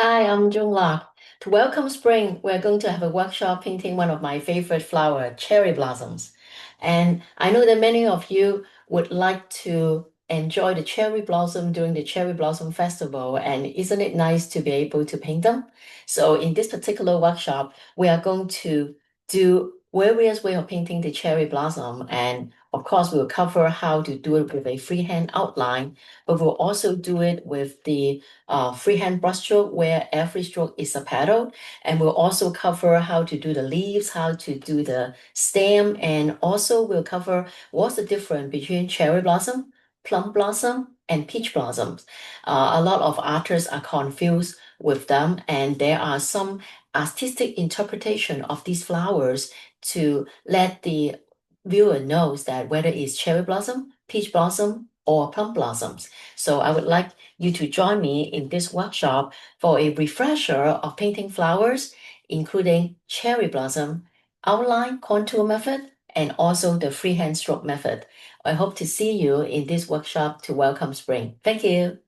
Hi, I'm Joan Lok. To welcome spring, we're going to have a workshop painting one of my favorite flower, cherry blossoms. And I know that many of you would like to enjoy the cherry blossom during the cherry blossom festival. And isn't it nice to be able to paint them? So in this particular workshop, we are going to do various way of painting the cherry blossom. And of course, we'll cover how to do it with a freehand outline, but we'll also do it with the freehand brushstroke where every stroke is a petal. And we'll also cover how to do the leaves, how to do the stem, and also we'll cover what's the difference between cherry blossom, plum blossom, and peach blossoms. A lot of artists are confused with them, and there are some artistic interpretation of these flowers to let the viewer knows that whether it's cherry blossom, peach blossom, or plum blossoms. So I would like you to join me in this workshop for a refresher of painting flowers, including cherry blossom, outline contour method, and also the freehand stroke method. I hope to see you in this workshop to welcome spring. Thank you.